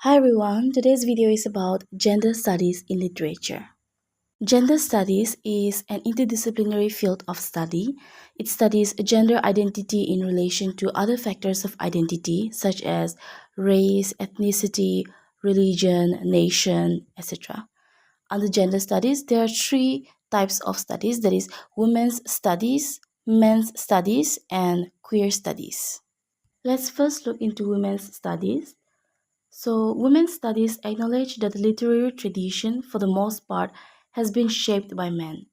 Hi everyone, today's video is about gender studies in literature. Gender studies is an interdisciplinary field of study. It studies gender identity in relation to other factors of identity such as race, ethnicity, religion, nation, etc. Under gender studies, there are three types of studies, that is women's studies, men's studies, and queer studies. Let's first look into women's studies. So, women's studies acknowledge that the literary tradition, for the most part, has been shaped by men.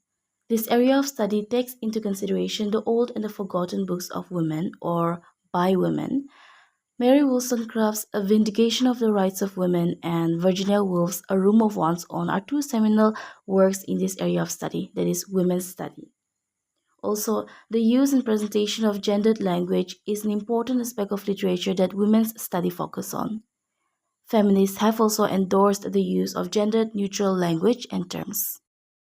This area of study takes into consideration the old and the forgotten books of women or by women. Mary Wollstonecraft's A Vindication of the Rights of Women and Virginia Woolf's A Room of One's Own are two seminal works in this area of study, that is, women's study. Also, the use and presentation of gendered language is an important aspect of literature that women's study focus on. Feminists have also endorsed the use of gender neutral language and terms.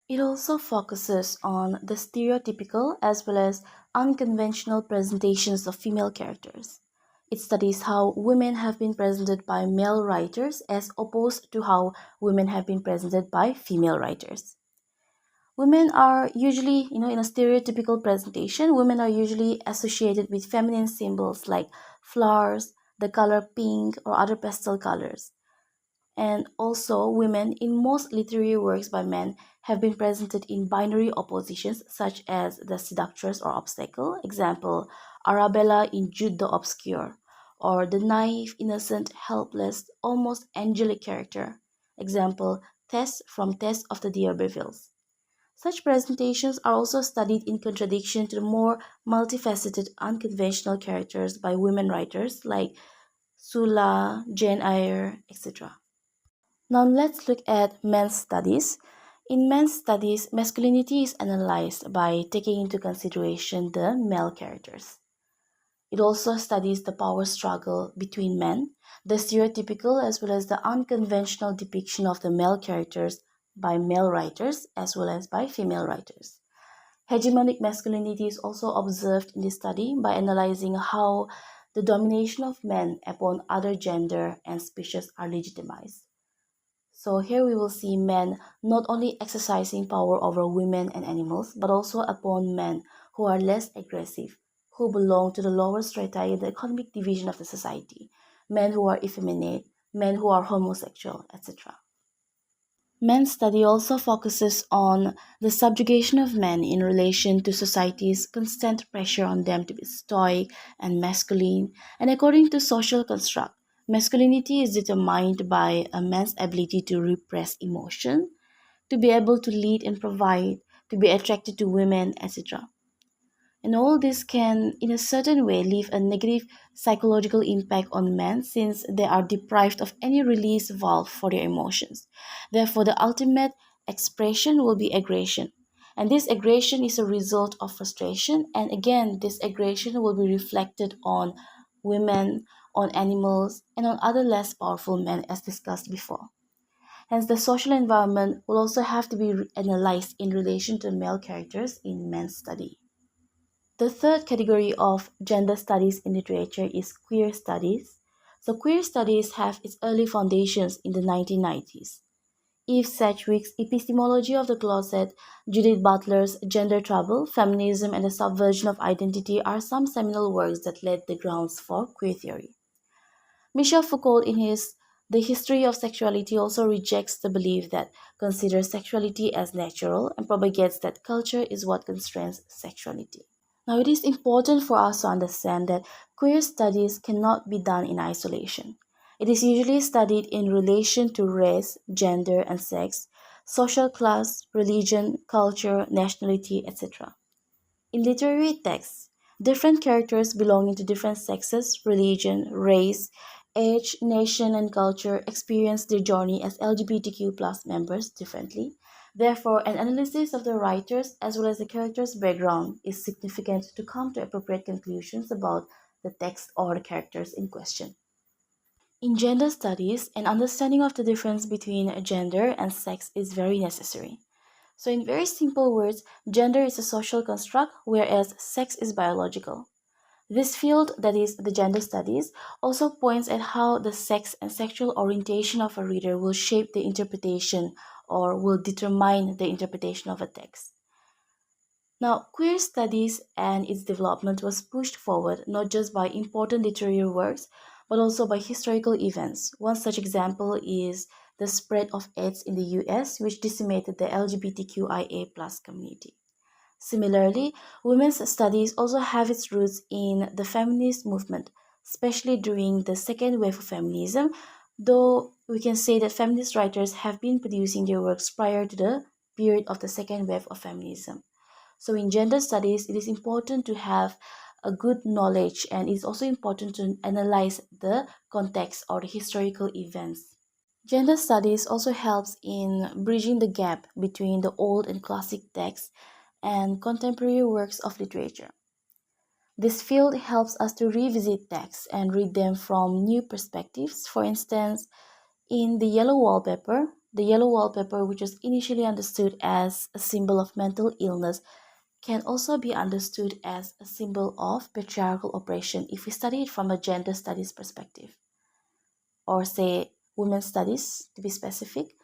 It also focuses on the stereotypical as well as unconventional presentations of female characters. It studies how women have been presented by male writers as opposed to how women have been presented by female writers. Women are usually, in a stereotypical presentation, women are usually associated with feminine symbols like flowers, the color pink, or other pastel colors. And also, women in most literary works by men have been presented in binary oppositions such as the seductress or obstacle, example, Arabella in Jude the Obscure, or the naive, innocent, helpless, almost angelic character, example, Tess from Tess of the D'Urbervilles. Such presentations are also studied in contradiction to the more multifaceted, unconventional characters by women writers like Sula, Jane Eyre, etc. Now let's look at men's studies. In men's studies, masculinity is analyzed by taking into consideration the male characters. It also studies the power struggle between men, the stereotypical as well as the unconventional depiction of the male characters by male writers as well as by female writers. Hegemonic masculinity is also observed in this study by analyzing how the domination of men upon other gender and species are legitimized. So here we will see men not only exercising power over women and animals, but also upon men who are less aggressive, who belong to the lower strata in the economic division of the society, men who are effeminate, men who are homosexual, etc. Men's study also focuses on the subjugation of men in relation to society's constant pressure on them to be stoic and masculine, and according to social construct, masculinity is determined by a man's ability to repress emotion, to be able to lead and provide, to be attracted to women, etc. And all this can, in a certain way, leave a negative psychological impact on men since they are deprived of any release valve for their emotions. Therefore, the ultimate expression will be aggression. And this aggression is a result of frustration. And again, this aggression will be reflected on women, on animals, and on other less powerful men, as discussed before. Hence, the social environment will also have to be analyzed in relation to male characters in men's study. The third category of gender studies in literature is queer studies. So, queer studies have its early foundations in the 1990s. Eve Sedgwick's Epistemology of the Closet, Judith Butler's Gender Trouble, Feminism and the Subversion of Identity are some seminal works that laid the grounds for queer theory. Michel Foucault, in his The History of Sexuality, also rejects the belief that considers sexuality as natural and propagates that culture is what constrains sexuality. Now, it is important for us to understand that queer studies cannot be done in isolation. It is usually studied in relation to race, gender, and sex, social class, religion, culture, nationality, etc. In literary texts, different characters belonging to different sexes, religion, race, age, nation, and culture experience their journey as LGBTQ plus members differently. Therefore, an analysis of the writers as well as the character's background is significant to come to appropriate conclusions about the text or the characters in question. In gender studies, an understanding of the difference between gender and sex is very necessary. So, in very simple words, gender is a social construct, whereas sex is biological. This field, that is the gender studies, also points at how the sex and sexual orientation of a reader will shape the interpretation or will determine the interpretation of a text. Now, queer studies and its development was pushed forward not just by important literary works, but also by historical events. One such example is the spread of AIDS in the US, which decimated the LGBTQIA+ community. Similarly, women's studies also have its roots in the feminist movement, especially during the second wave of feminism, though we can say that feminist writers have been producing their works prior to the period of the second wave of feminism. So, in gender studies, it is important to have a good knowledge, and it's also important to analyze the context or the historical events. Gender studies also helps in bridging the gap between the old and classic texts and contemporary works of literature. This field helps us to revisit texts and read them from new perspectives. For instance, in the yellow wallpaper, which was initially understood as a symbol of mental illness, can also be understood as a symbol of patriarchal oppression if we study it from a gender studies perspective, or say women's studies to be specific.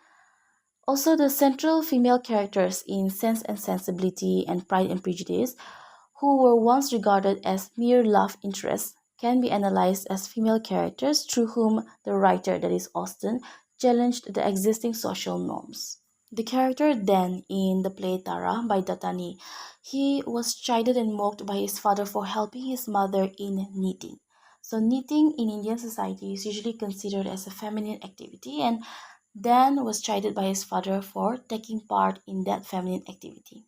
Also, the central female characters in Sense and Sensibility and Pride and Prejudice, who were once regarded as mere love interests, can be analyzed as female characters through whom the writer, that is Austen, challenged the existing social norms. The character Dan in the play Tara by Datani, he was chided and mocked by his father for helping his mother in knitting. So knitting in Indian society is usually considered as a feminine activity, and Dan was chided by his father for taking part in that feminine activity.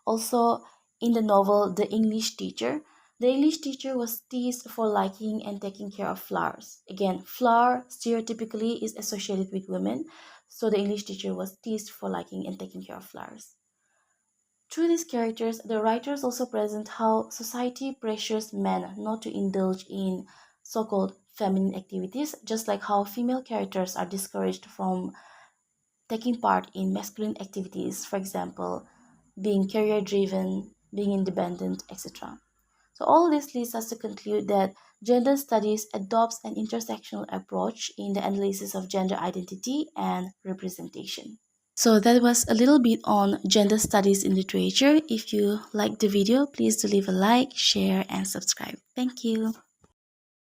Also, in the novel the English teacher was teased for liking and taking care of flowers. Again, flower stereotypically is associated with women, so the English teacher was teased for liking and taking care of flowers. Through these characters, the writers also present how society pressures men not to indulge in so called feminine activities, just like how female characters are discouraged from taking part in masculine activities, for example, being career driven, being independent, etc. So, all this leads us to conclude that gender studies adopts an intersectional approach in the analysis of gender identity and representation. So, that was a little bit on gender studies in literature. If you liked the video, please do leave a like, share, and subscribe. Thank you.